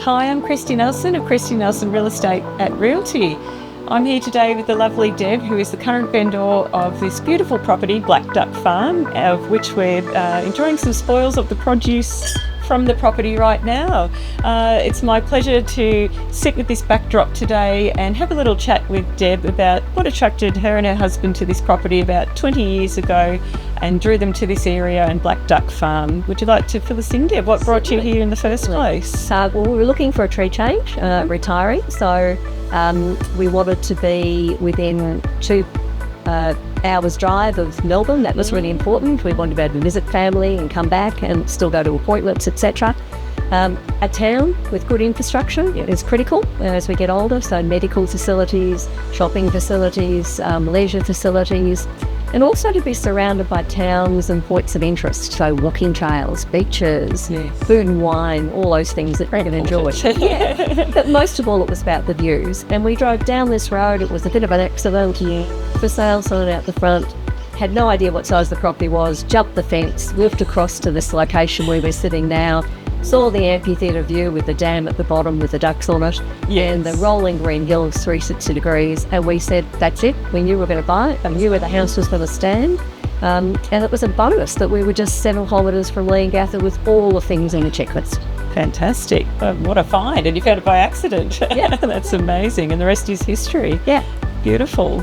Hi, I'm Christy Nelson of Christy Nelson Real Estate at Realty. I'm here today with the lovely Deb, who is the current vendor of this beautiful property, Black Duck Farm, of which we're enjoying some spoils of the produce from the property right now. It's my pleasure to sit with this backdrop today and have a little chat with Deb about what attracted her and her husband to this property about 20 years ago and drew them to this area and Black Duck Farm. Would you like to fill us in, Deb? What brought you here in the first place? Well, we were looking for a tree change, retiring, so we wanted to be within 2 hours drive of Melbourne. That was really important. We wanted to be able to visit family and come back and still go to appointments, etc. A town with good infrastructure is critical as we get older, so medical facilities, shopping facilities, leisure facilities, and also to be surrounded by towns and points of interest, so walking trails, beaches, food and wine, all those things that we can enjoy. But most of all, it was about the views. And we drove down this road. It was a bit of an accident. For sale sign out the front. Had no idea what size the property was. Jumped the fence, moved across to this location where we're sitting now. Saw the amphitheatre view with the dam at the bottom with the ducks on it, and the rolling green hills 360 degrees. And we said, that's it. We knew we were going to buy it. We knew where the house was going to stand. And it was a bonus that we were just 7 kilometres from Leongatha with all the things in the checklist. Fantastic. What a find. And you found it by accident. Yeah. That's amazing. And the rest is history. Yeah. Beautiful.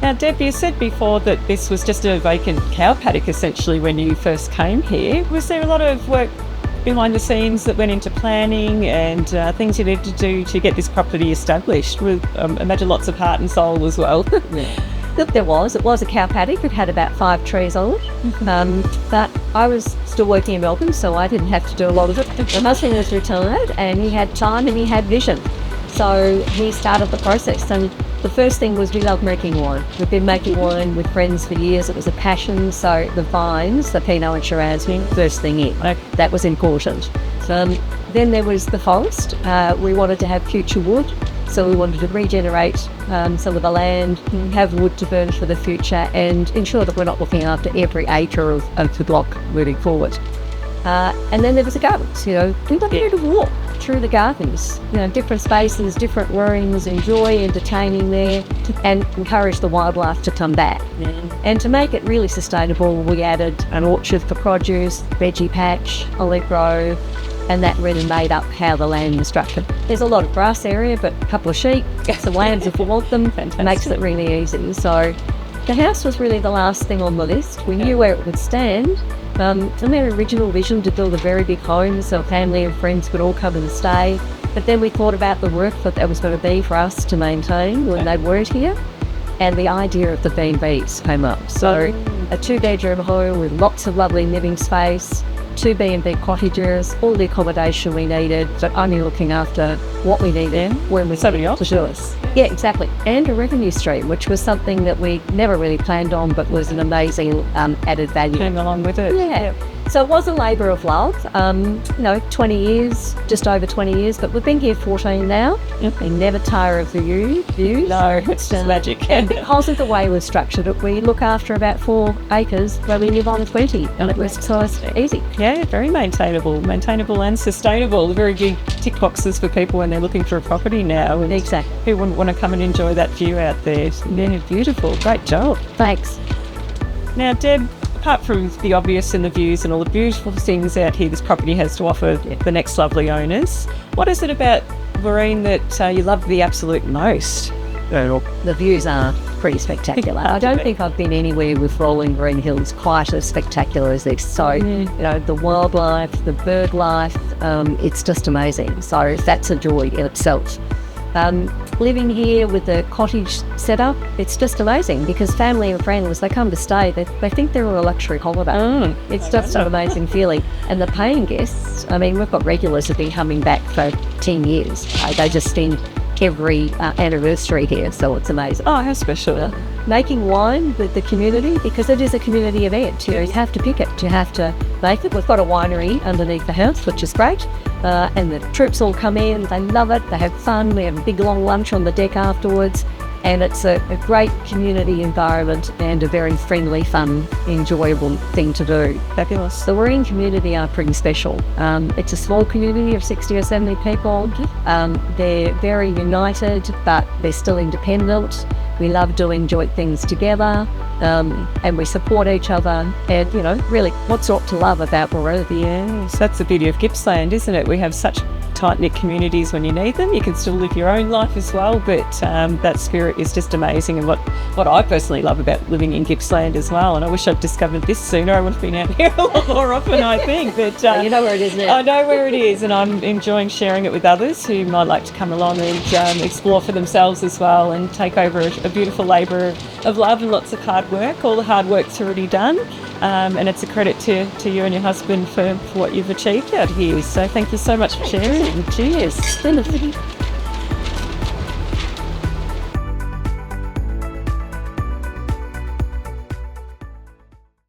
Now, Deb, you said before that this was just a vacant cow paddock, essentially, when you first came here. Was there a lot of work behind the scenes that went into planning and things you needed to do to get this property established? With, imagine lots of heart and soul as well. Look, there was. It was a cow paddock. It had about 5 trees on it. But I was still working in Melbourne, so I didn't have to do a lot of it. My husband was retired and he had time and he had vision. So he started the process, and the first thing was we love making wine. We've been making wine with friends for years. It was a passion. So the vines, the Pinot and Shiraz, first thing in. That was important. Then there was the forest. We wanted to have future wood. So we wanted to regenerate some of the land, have wood to burn for the future, and ensure that we're not looking after every acre of the block moving forward. And then there was the gardens. We wanted to walk through the gardens, different spaces, different rooms, enjoy entertaining there, and encourage the wildlife to come back. And to make it really sustainable, we added an orchard for produce, veggie patch, olive grove, and that really made up how the land was structured. There's a lot of grass area, but a couple of sheep, some lambs if we want them. Fantastic. Makes it really easy. So the house was really the last thing on the list. We knew where it would stand. And their original vision to build a very big home so family and friends could all come and stay. But then we thought about the work that was going to be for us to maintain when they weren't here. And the idea of the B&Bs came up. So a 2-bedroom home with lots of lovely living space, 2 B&B cottages, all the accommodation we needed, but only looking after what we needed when we somebody else to us. Yeah, exactly. And a revenue stream, which was something that we never really planned on, but was an amazing added value. Came along with it. Yeah. So it was a labour of love. 20 years, just over 20 years, but we've been here 14 now. We never tire of the views. No, it's magic. And because of the way we've structured it, we look after about 4 acres where we live on 20. So it's easy. Yeah, very maintainable and sustainable. Very big tick boxes for people when they're looking for a property now. And exactly. Who wouldn't want to come and enjoy that view out there? Yeah, beautiful. Great job. Thanks. Now, Deb, apart from the obvious and the views and all the beautiful things out here this property has to offer the next lovely owners, what is it about Warreen that you love the absolute most? The views are pretty spectacular. I don't think I've been anywhere with rolling green hills quite as spectacular as this. So, the wildlife, the bird life, it's just amazing. So that's a joy in itself. Living here with the cottage setup, it's just amazing because family and friends, they come to stay, they think they're on a luxury holiday. It's just an amazing feeling. And the paying guests, we've got regulars who've been coming back for 10 years. They just spend every anniversary here, so it's amazing. Oh, how special. Making wine with the community, because it is a community event. You have to pick it, you have to make it. We've got a winery underneath the house, which is great. And the troops all come in, they love it, they have fun, we have a big long lunch on the deck afterwards. And it's a great community environment and a very friendly, fun, enjoyable thing to do. Fabulous. The Wareen community are pretty special. It's a small community of 60 or 70 people. They're very united, but they're still independent. We love doing joint things together, and we support each other. And, really, what's not to love about Wareen? Yes, that's the beauty of Gippsland, isn't it? We have such tight-knit communities when you need them. You can still live your own life as well, but that spirit is just amazing, and what I personally love about living in Gippsland as well. And I wish I'd discovered this sooner. I would have been out here a lot more often, I think. But You know where it is now. I know where it is, and I'm enjoying sharing it with others who might like to come along and explore for themselves as well, and take over a beautiful labour of love and lots of hard work. All the hard work's already done. And it's a credit to you and your husband for what you've achieved out here. So thank you so much for sharing. Cheers.